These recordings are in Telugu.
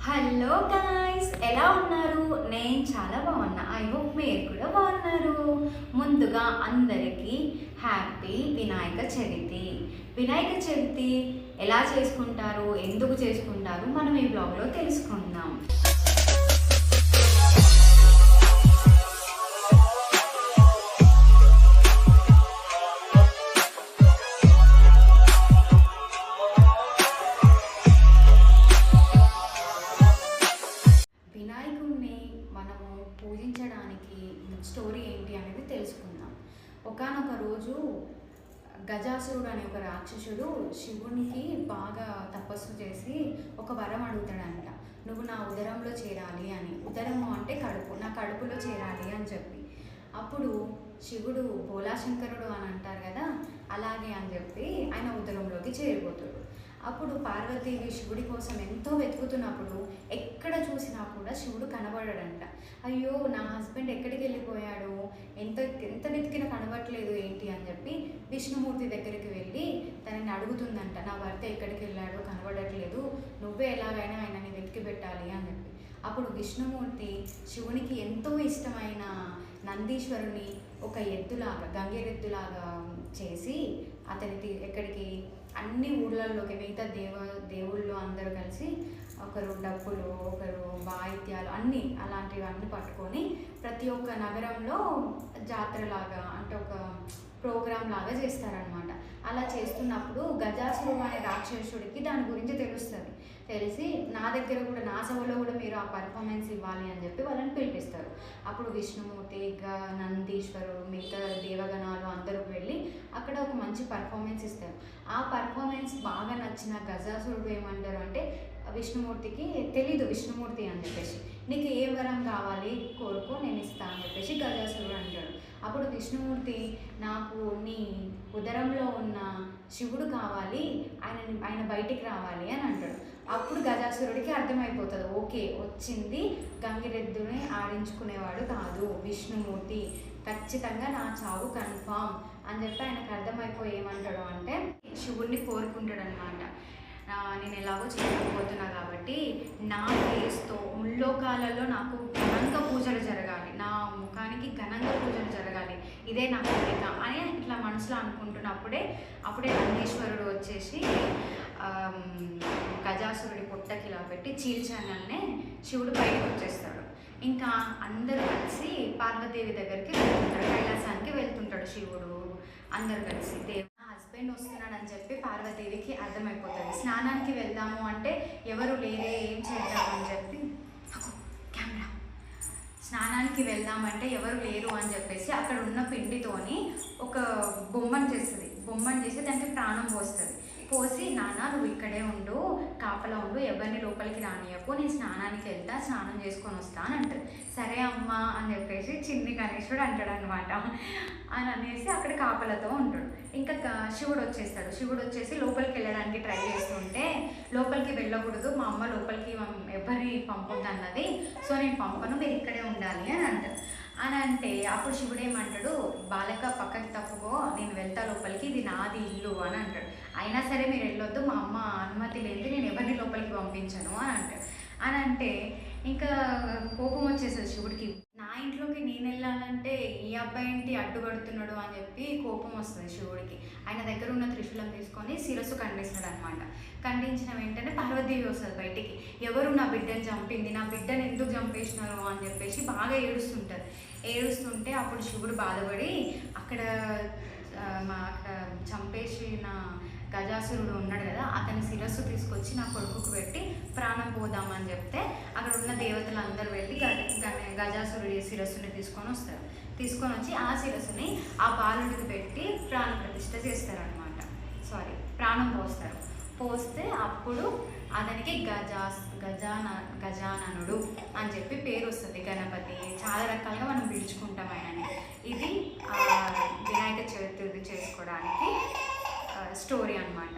హలో గాయ్స్, ఎలా ఉన్నారు? నేను చాలా బాగున్నా. ఐ హోప్ మీరు కూడా బాగున్నారు. ముందుగా అందరికీ హ్యాపీ వినాయక చవితి. వినాయక చవితి ఎలా చేసుకుంటారు, ఎందుకు చేసుకుంటారు, మనం ఈ బ్లాగ్లో తెలుసుకుందాం. వినాయకుడిని మనము పూజించడానికి స్టోరీ ఏంటి అనేది తెలుసుకుందాం. ఒకానొక రోజు గజాసురుడు అనే ఒక రాక్షసుడు శివునికి బాగా తపస్సు చేసి ఒక వరం అడుగుతాడంట. నువ్వు నా ఉదరంలో చేరాలి అని. ఉదరము అంటే కడుపు, నా కడుపులో చేరాలి అని చెప్పి. అప్పుడు శివుడు భోలాశంకరుడు అని అంటారు కదా, అలాగే అని చెప్పి ఆయన ఉదరంలోకి చేరిపోతాడు. అప్పుడు పార్వతీదేవి శివుడి కోసం ఎంతో వెతుకుతున్నప్పుడు ఎక్కడ చూసినా కూడా శివుడు కనబడాడంట. అయ్యో, నా హస్బెండ్ ఎక్కడికి వెళ్ళిపోయాడు, ఎంత ఎంత వెతికినా కనబడట్లేదు ఏంటి అని చెప్పి విష్ణుమూర్తి దగ్గరికి వెళ్ళి తనని అడుగుతుందంట. నా భర్త ఎక్కడికి వెళ్ళాడో కనబడట్లేదు, నువ్వే ఎలాగైనా ఆయనని వెతికి పెట్టాలి అని చెప్పి. అప్పుడు విష్ణుమూర్తి శివునికి ఎంతో ఇష్టమైన నందీశ్వరుని ఒక ఎద్దులాగా, గంగెరెద్దులాగా చేసి అతనికి ఎక్కడికి అన్ని ఊళ్ళల్లోకి, మిగతా దేవుళ్ళు అందరూ కలిసి ఒకరు డప్పులు, ఒకరు వాయిద్యాలు అన్నీ అలాంటివన్నీ పట్టుకొని ప్రతి ఒక్క నగరంలో జాతరలాగా, అంటే ఒక ప్రోగ్రామ్ లాగా చేస్తారనమాట. అలా చేస్తున్నప్పుడు గజాసురుడు అనే రాక్షసుడికి దాని గురించి తెలుస్తుంది. తెలిసి నా దగ్గర కూడా, నా సభలో కూడా మీరు ఆ పర్ఫార్మెన్స్ ఇవ్వాలి అని చెప్పి వాళ్ళని పిలిపిస్తారు. అప్పుడు విష్ణుమూర్తి, నందీశ్వరుడు, మిగతా దేవగణాలు అందరూ వెళ్ళి అక్కడ ఒక మంచి పర్ఫార్మెన్స్ ఇస్తారు. ఆ పర్ఫార్మెన్స్ బాగా నచ్చిన గజాసురుడు ఏమంటారు అంటే, విష్ణుమూర్తికి తెలీదు విష్ణుమూర్తి అని చెప్పేసి, నీకు ఏ వరం కావాలి కోరుకో, నేను ఇస్తాను అని చెప్పేసి గజాసురుడు అంటాడు. అప్పుడు విష్ణుమూర్తి, నాకు నీ ఉదరంలో ఉన్న శివుడు కావాలి, ఆయన బయటికి రావాలి అని అంటాడు. అప్పుడు గజాసురుడికి అర్థమైపోతుంది, ఓకే, వచ్చింది గంగిరెద్దుని ఆడించుకునేవాడు కాదు, విష్ణుమూర్తి, ఖచ్చితంగా నా చావు కన్ఫామ్ అని చెప్పి ఆయనకు అర్థమైపోయి ఏమంటాడు అంటే శివుడిని కోరుకుంటాడు అనమాట. నేను ఎలాగో చేయకపోతున్నా కాబట్టి నా ఫేస్తో ముల్లోకాలలో నాకు ఘనంగా పూజలు జరగాలి, నా ముఖానికి ఘనంగా పూజలు జరగాలి, ఇదే నా కోరిక అని ఇట్లా మనసులో అనుకుంటున్నప్పుడే నందీశ్వరుడు వచ్చేసి గజాసురుడి పొట్టకి ఇలా పెట్టి చీల్చగానే శివుడు బయటకు వచ్చేస్తాడు. ఇంకా అందరూ కలిసి పార్వతీదేవి దగ్గరికి వెళ్తుంటాడు, కైలాసానికి వెళ్తుంటాడు శివుడు. అందరు కలిసి హస్బెండ్ వస్తున్నాడని చెప్పి పార్వతీదేవికి అర్థమైపోతుంది. స్నానానికి వెళ్దాము అంటే ఎవరు లేరే, ఏం చేద్దామని చెప్పి కెమెరా స్నానానికి వెళ్దామంటే ఎవరు లేరు అని చెప్పేసి అక్కడ ఉన్న పిండితోని ఒక బొమ్మను చేసి దానికి ప్రాణం పోసి, నాన్న నువ్వు ఇక్కడే ఉండు, కాపలా ఉండు, ఎవరిని లోపలికి రానియకు, నేను స్నానానికి వెళ్తా, స్నానం చేసుకొని వస్తా అని అంటారు. సరే అమ్మా అని చెప్పేసి చిన్ని గణేశుడు అంటాడు అనమాట. అని అనేసి అక్కడ కాపలతో ఉంటాడు. ఇంకా శివుడు వచ్చేసి లోపలికి వెళ్ళడానికి ట్రై చేస్తుంటే, లోపలికి వెళ్ళకూడదు, మా అమ్మ లోపలికి ఎవరిని పంపొద్దు అన్నది, సో నేను పంపను, మీరు ఇక్కడే ఉండాలి అని అంటారు. అని అంటే అప్పుడు శివుడు ఏమంటాడు, బాలక పక్కకి తప్పుకో, నేను వెళ్తా లోపలికి, ఇది నాది ఇల్లు అని అంటాడు. అయినా సరే మీరు వెళ్ళొద్దు, మా అమ్మ అనుమతి లేదు, నేను ఎవరిని లోపలికి పంపించను అని అంటాడు. అని అంటే ఇంకా కోపం వచ్చేస్తుంది శివుడికి, నా ఇంట్లోకి నేను వెళ్ళాలంటే ఈ అబ్బాయి ఏంటి అడ్డుపడుతున్నాడు అని చెప్పి కోపం వస్తుంది శివుడికి. ఆయన దగ్గర ఉన్న త్రిశూలం తీసుకొని శిరస్సు ఖండిస్తాడు అనమాట. ఖండించిన వెంటనే పార్వతీదేవి వస్తుంది బయటికి. ఎవరు నా బిడ్డని చంపింది, నా బిడ్డను ఎందుకు చంపేసినారు అని చెప్పేసి బాగా ఏడుస్తుంటే అప్పుడు శివుడు బాధపడి అక్కడ చంపేసిన గజాసురుడు ఉన్నాడు కదా, అతని శిరస్సు తీసుకొచ్చి నా కొడుకుకు పెట్టి ప్రాణం పోదామని చెప్తే అక్కడ ఉన్న దేవతలు అందరూ వెళ్ళి గజాసురుడి శిరస్సుని తీసుకొని వచ్చి ఆ శిరస్సుని ఆ బాలుడికి పెట్టి ప్రాణప్రతిష్ఠ చేస్తారనమాట. ప్రాణం పోస్తే అప్పుడు అతనికి గజాననుడు అని చెప్పి పేరు వస్తుంది. గణపతి చాలా రకాలుగా మనం పిలుచుకుంటాం ఆయనని. ఇది వినాయక చవితి చేసుకోవడానికి స్టోరీ అనమాట.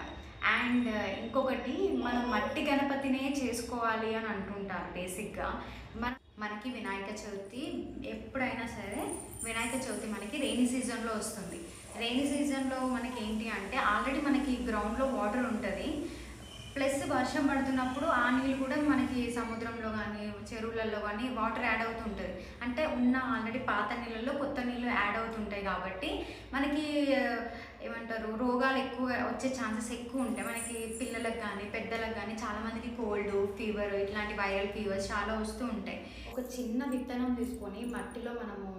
అండ్ ఇంకొకటి, మనం మట్టి గణపతినే చేసుకోవాలి అని అంటుంటారు బేసిక్గా. మనకి వినాయక చవితి ఎప్పుడైనా సరే, వినాయక చవితి మనకి రెయినీ సీజన్లో వస్తుంది. రెయినీ సీజన్లో మనకి ఏంటి అంటే ఆల్రెడీ మనకి గ్రౌండ్లో వాటర్ ఉంటుంది, ప్లస్ వర్షం పడుతున్నప్పుడు ఆ నీళ్ళు కూడా మనకి సముద్రం సముద్రంలో కానీ చెరువులలో కానీ వాటర్ యాడ్ అవుతుంటుంది. అంటే ఉన్న ఆల్రెడీ పాత నీళ్ళల్లో కొత్త నీళ్ళు యాడ్ అవుతుంటాయి కాబట్టి మనకి ఏమంటారు రోగాలు ఎక్కువ వచ్చే ఛాన్సెస్ ఎక్కువ ఉంటాయి. మనకి పిల్లలకు కానీ పెద్దలకు కానీ చాలామందికి కోల్డ్ ఫీవర్ ఇట్లాంటి వైరల్ ఫీవర్స్ చాలా వస్తూ ఉంటాయి. ఒక చిన్న విత్తనం తీసుకొని మట్టిలో మనము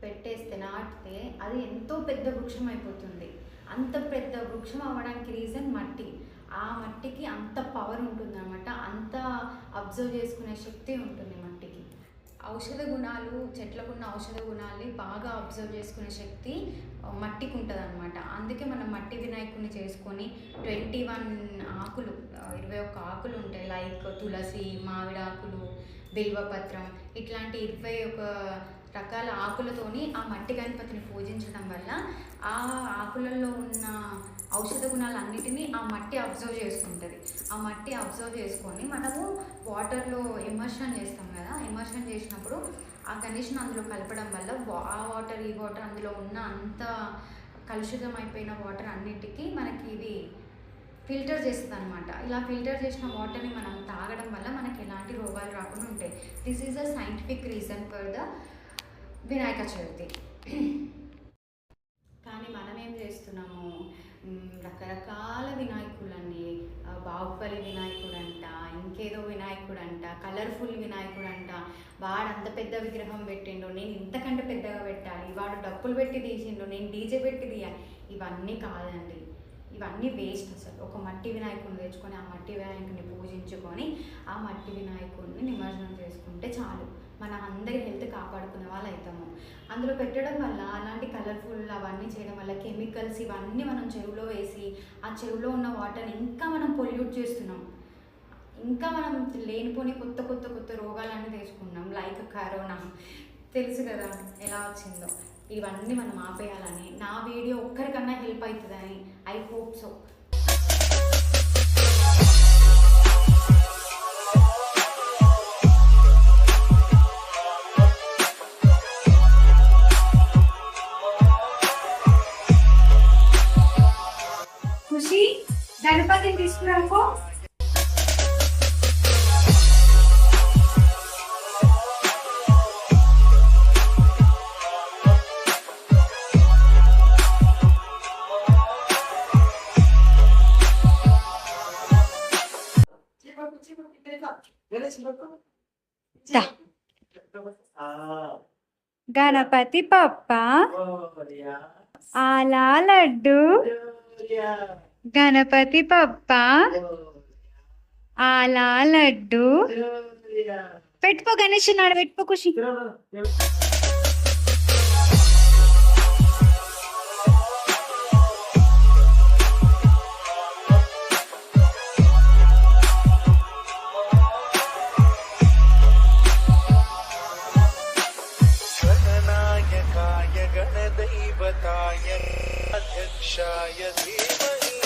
పెట్టేస్తే నాటితే అది ఎంతో పెద్ద వృక్షం అయిపోతుంది. అంత పెద్ద వృక్షం అవ్వడానికి రీజన్ మట్టి. ఆ మట్టికి అంత పవర్ ఉంటుంది అన్నమాట, అంత అబ్జర్వ్ చేసుకునే శక్తి ఉంటుంది మట్టికి. ఔషధ గుణాలు, చెట్లకున్న ఔషధ గుణాలని బాగా అబ్జర్వ్ చేసుకునే శక్తి మట్టికి ఉంటుంది అనమాట. అందుకే మనం మట్టి వినాయకుడిని చేసుకొని 21 ఆకులు 21 ఆకులు ఉంటాయి. లైక్ తులసి, మామిడాకులు, బిల్వపత్రం ఇట్లాంటి 21 రకాల ఆకులతోని ఆ మట్టి గణపతిని పూజించడం వల్ల ఆ ఆకులలో ఉన్న ఔషధ గుణాలన్నిటినీ ఆ మట్టి అబ్జర్వ్ చేసుకుంటుంది. ఆ మట్టి అబ్జర్వ్ చేసుకొని మనము వాటర్లో ఇమర్షన్ చేస్తాం కదా, ఇమర్షన్ చేసినప్పుడు ఆ కండిషన్ అందులో కలపడం వల్ల ఆ వాటర్ ఈ వాటర్ అందులో ఉన్న అంత కలుషితం అయిపోయిన వాటర్ అన్నిటికీ మనకి ఇది ఫిల్టర్ చేస్తుంది అనమాట. ఇలా ఫిల్టర్ చేసిన వాటర్ని మనం తాగడం వల్ల మనకి ఎలాంటి రోగాలు రాకుండా ఉంటాయి. This is a scientific reason for the Vinayaka Chavithi. కానీ మనం ఏం చేస్తున్నాము, రకరకాల వినాయకులని, బాహుబలి వినాయకుడు అంట, ఇంకేదో వినాయకుడు అంట, కలర్ఫుల్ వినాయకుడు అంట, వాడు అంత పెద్ద విగ్రహం పెట్టిండు, నేను ఇంతకంటే పెద్దగా పెట్టాలి, వాడు డప్పులు పెట్టి తీసిండు, నేను డీజే పెట్టి తీయాలి. ఇవన్నీ కాదండి, ఇవన్నీ వేస్ట్. అసలు ఒక మట్టి వినాయకుడిని తెచ్చుకొని ఆ మట్టి వినాయకుడిని పూజించుకొని ఆ మట్టి వినాయకుడిని నిమజ్జనం చేసుకుంటే చాలు, మన అందరి హెల్త్ కాపాడుకునే వాళ్ళు అవుతాము. అందులో పెట్టడం వల్ల అలాంటి కలర్ఫుల్ అవన్నీ చేయడం వల్ల కెమికల్స్ ఇవన్నీ మనం చెరువులో వేసి ఆ చెరువులో ఉన్న వాటర్ని ఇంకా మనం పొల్యూట్ చేస్తున్నాం. ఇంకా మనం లేనిపోని కొత్త కొత్త కొత్త రోగాలన్నీ తెచ్చుకున్నాం. లైక్ కరోనా తెలుసు కదా ఎలా వచ్చిందో. ఇవన్నీ మనం ఆపేయాలని, నా వీడియో ఒక్కరికన్నా హెల్ప్ అవుతుందని ఐ హోప్ సో. ఖుషి, గణపతిని తీసుకురాకో. గణపతి పప్ప ఆలా లడ్డు, గణపతి పప్ప ఆలా లడ్డు. పెట్టుకో గణేష్, నాడు పెట్టుకో ఖుషి. अध्यक्षाय धीमहि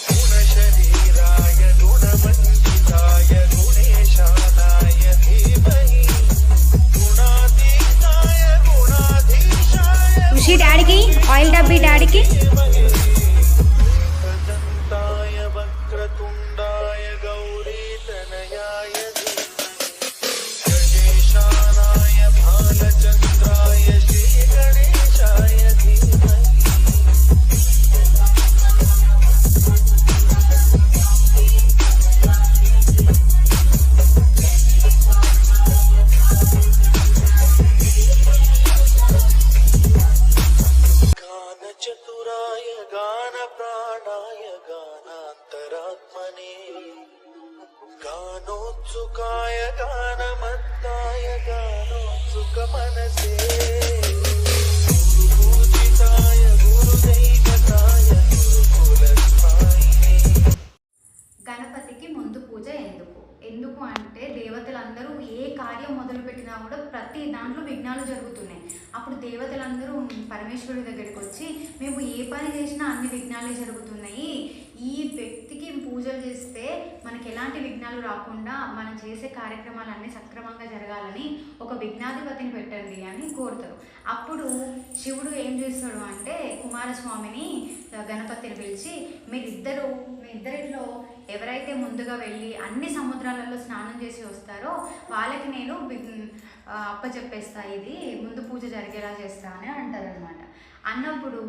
गुणशरीराय गुणमण्डिताय गुणेशानाय धीमहि गुणातीताय गुणाधीशाय. ఖుషి డాడీకి ఆయిల్ డబ్బి, డాడీకి. एकदन्ताय वक्रतुण्डाय गौरीतनयाय धीमहि गणेशानाय भालचन्द्राय श्रीगणेशाय धीमहि. गानचतुराय गानप्राणाय गानान्तरात्मने गानोत्सुकाय गानमत्ताय गानोत्सुकमनसे गुरुपूजिताय गुरुदैवताय गुरुकुलस्थायिने. గణపతికి ముందు పూజ ఎందుకు అంటే దేవతలందరూ ఏ కార్యం మొదలుపెట్టినా కూడా ప్రతి దాంట్లో విఘ్నాలు జరుగుతున్నాయి. అప్పుడు దేవతలందరూ పరమేశ్వరుడి దగ్గరికి వచ్చి మేము ఏ పని చేసినా అన్ని విఘ్నాలే జరుగుతున్నాయి, ఈ వ్యక్తికి నిత్యం పూజలు చేస్తే మనకి ఎలాంటి విఘ్నాలు రాకుండా మనం చేసే కార్యక్రమాలన్నీ సక్రమంగా జరగాలని ఒక విఘ్నాధిపతిని పెట్టండి అని కోరుతారు. అప్పుడు శివుడు ఏం చేస్తాడు అంటే కుమారస్వామిని గణపతిని పిలిచి మీ ఇద్దరిలో ఎవరైతే ముందుగా వెళ్ళి అన్ని సముద్రాలలో స్నానం చేసి వస్తారో వాళ్ళకి నేను అప్పచెప్పేస్తా, ఇది ముందు పూజ జరిగేలా చేస్తా అని అంటారనమాట. అన్నప్పుడు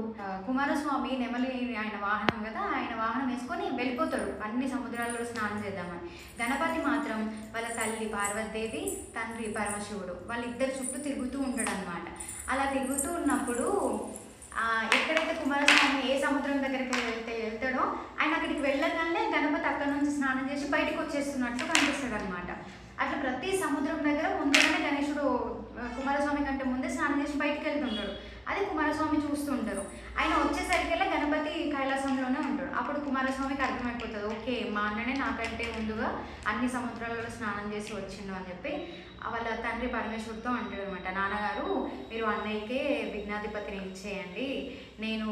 కుమారస్వామి నెమలి ఆయన వాహనం కదా, ఆయన వాహనం వేసుకొని వెళ్ళిపోతాడు అన్ని సముద్రాల్లో స్నానం చేద్దామని. గణపతి మాత్రం వాళ్ళ తల్లి పార్వతీదేవి, తండ్రి పరమశివుడు వాళ్ళిద్దరు చుట్టూ తిరుగుతూ ఉంటాడు అనమాట. అలా తిరుగుతూ ఉన్నప్పుడు ఎక్కడైతే కుమారస్వామి ఏ సముద్రం దగ్గరికి వెళ్తాడో ఆయన అక్కడికి వెళ్ళగానే గణపతి అక్కడ నుంచి స్నానం చేసి బయటకు వచ్చేస్తున్నట్లు కనిపిస్తాడు అనమాట. అట్లా ప్రతి సముద్రం దగ్గర ముందుగానే గణేశుడు కుమారస్వామి కంటే ముందే స్నానం చేసి బయటకు వెళ్తుంటాడు. అది కుమారస్వామి చూస్తుంటారు. ఆయన వచ్చేసరికల్లా గణపతి కైలాసంలోనే ఉంటాడు. అప్పుడు కుమారస్వామికి అర్థమైపోతుంది, ఓకే మా అన్ననే నాకంటే ముందుగా అన్ని సముద్రాలలో స్నానం చేసి వచ్చిండు అని చెప్పి వాళ్ళ తండ్రి పరమేశ్వరుడితో అంటాడు అనమాట. నాన్నగారు మీరు అన్నయ్యకే విఘ్నాధిపతిని ఇచ్చేయండి, నేను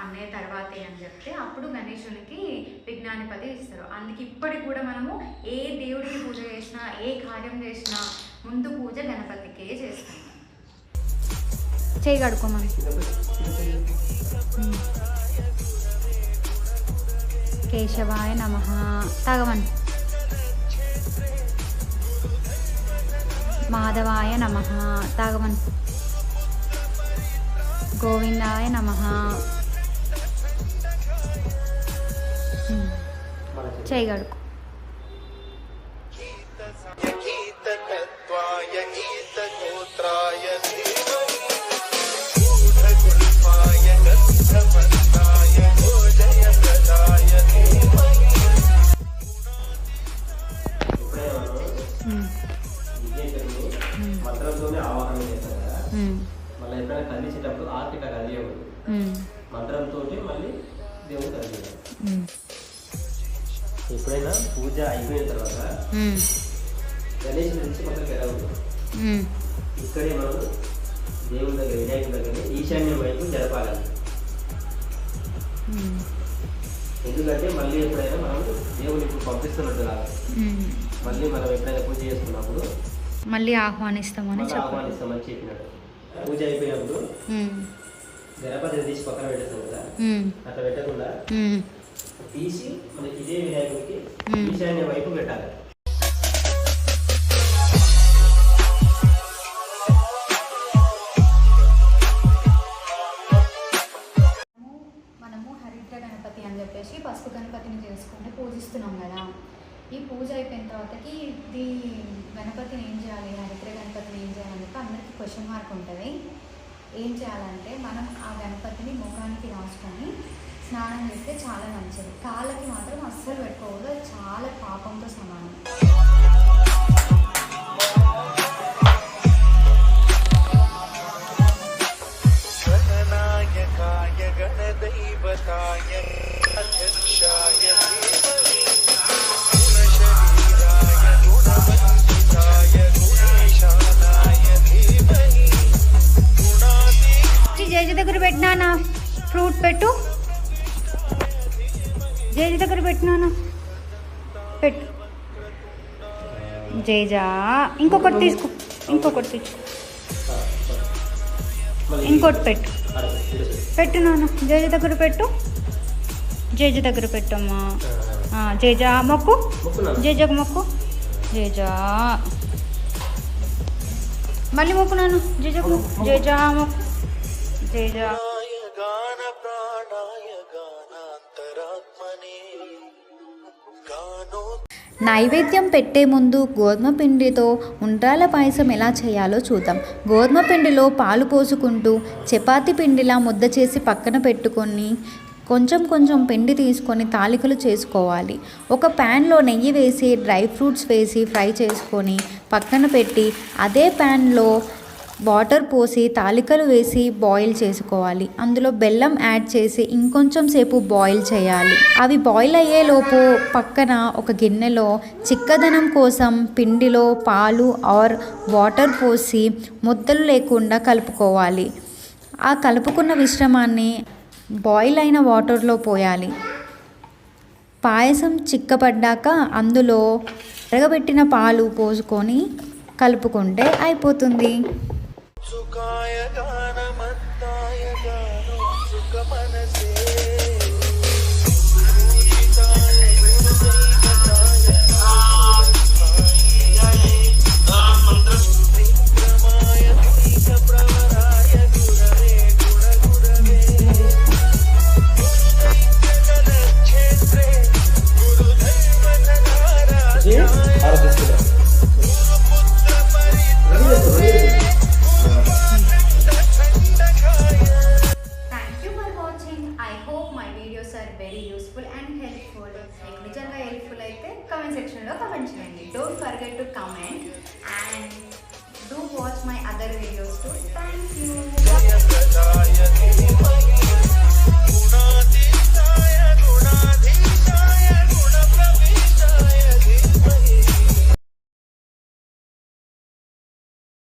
అన్నయ్య తర్వాతే అని చెప్తే అప్పుడు గణేశునికి విఘ్నాధిపతి ఇస్తారు. అందుకే ఇప్పటికి కూడా మనము ఏ దేవుడికి పూజ చేసినా ఏ కార్యం చేసినా ముందు పూజ గణపతికే చేస్తాం. చేయి కడుక్కోమని. కేశవాయ నమః తాగమని. మాధవాయ నమః తాగమని. గోవిందాయ నమః. చేయి కడుక్కో. గీతకత్వాయ గీతగోత్రాయ ధీమహి గూఢగుల్పాయ గంధమంతాయ గోజయప్రదాయ ధీమహి. మంత్రంతోనే ఆవాహన చేస్తారు కదా, మళ్ళీ ఎప్పుడైనా కదిలించేటప్పుడు ఆర్కిట కదిలేవాడు మంత్రంతో మళ్ళీ దేవుడు కదిలేదు. ఎప్పుడైనా పూజ అయిపోయిన తర్వాత గణేష్ నుంచి మొదలు వెళ్ళవద్దు. ఇక్కడే మనం దేవుడి దగ్గర వినాయకుడి దగ్గర ఈశాన్యం వైపు జరపాలి. ఎందుకంటే మళ్ళీ ఎప్పుడైనా మనం దేవుని ఇప్పుడు పంపిస్తున్నట్టు కాదు, మళ్ళీ మనం ఎప్పుడైనా పూజ చేసుకున్నప్పుడు మళ్ళీ ఆహ్వానిస్తామని చెప్పినట్టు. పూజ అయిపోయినప్పుడు గణపతిని తీసి పక్కన పెట్టేస్తాం కదా, అట్లా పెట్టకుండా తీసి మనకి ఇదే వినాయకుడికి ఈశాన్య వైపు పెట్టాలి. మనము హరిద్ర గణపతి అని చెప్పేసి పసుపు గణపతిని చేసుకొని పూజిస్తున్నాం కదా. ఈ పూజ అయిపోయిన తర్వాతకి ఇది గణపతిని ఏం చేయాలి, హరిద్ర గణపతిని ఏం చేయాలని చెప్పి అందరికీ క్వశ్చన్ మార్క్ ఉంటుంది. ఏం చేయాలంటే మనం ఆ గణపతిని ముఖానికి రాసుకొని స్నానం చేస్తే చాలా మంచిది. కాళ్ళకి మాత్రం అస్సలు పెట్టుకోవద్దు, అది చాలా పాపంతో సమానం. గణనాయకాయ గణదైవతాయ అధ్యక్షాయ ధీమహి గుణశరీరాయ గుణవంజితాయ గుణేశానాయ ధీమహి గుణాతీతాయ. జేజ దగ్గర పెట్టినా ఫ్రూట్ పెట్టు. జేజ దగ్గర పెట్టినాను పెట్టు. జేజా ఇంకొకటి తీసుకో, ఇంకొకటి తీసుకో, ఇంకోటి పెట్టు. పెట్టు నాన్న, జేజ దగ్గర పెట్టు. జేజ దగ్గర పెట్టమ్మా. జేజా మొక్కు, జేజకు మొక్కు. జేజా మళ్ళీ మొక్కు నాన్న, జేజకు మొక్కు. జేజా మొక్కు. జేజా గాన ప్రాణాయ గానాంతరాత్మనే గానో. నైవేద్యం పెట్టే ముందు గోధుమ పిండితో ఉండ్రాల పాయసం ఎలా చేయాలో చూద్దాం. గోధుమ పిండిలో పాలు పోసుకుంటూ చపాతీ పిండిలా ముద్ద చేసి పక్కన పెట్టుకొని కొంచెం కొంచెం పిండి తీసుకొని తాలికలు చేసుకోవాలి. ఒక ప్యాన్లో నెయ్యి వేసి డ్రై ఫ్రూట్స్ వేసి ఫ్రై చేసుకొని పక్కన పెట్టి అదే ప్యాన్లో వాటర్ పోసి తాలికలు వేసి బాయిల్ చేసుకోవాలి. అందులో బెల్లం యాడ్ చేసి ఇంకొంచెం సేపు బాయిల్ చేయాలి. అవి బాయిల్ అయ్యేలోపు పక్కన ఒక గిన్నెలో చిక్కదనం కోసం పిండిలో పాలు ఆర్ వాటర్ పోసి ముద్దలు లేకుండా కలుపుకోవాలి. ఆ కలుపుకున్న మిశ్రమాన్ని బాయిల్ అయిన వాటర్లో పోయాలి. పాయసం చిక్కపడ్డాక అందులో మరగబెట్టిన పాలు పోసుకొని కలుపుకుంటే అయిపోతుంది. సుఖాయ గానమత్తాయ గానో సుఖ మనసే thank you for watching. I hope my videos are very useful and helpful. మీకు నిజంగా హెల్ప్ఫుల్ అయితే కమెంట్ సెక్షన్లో కమెంట్ చేయండి. Don't forget to comment and do watch my other videos too. Thank you.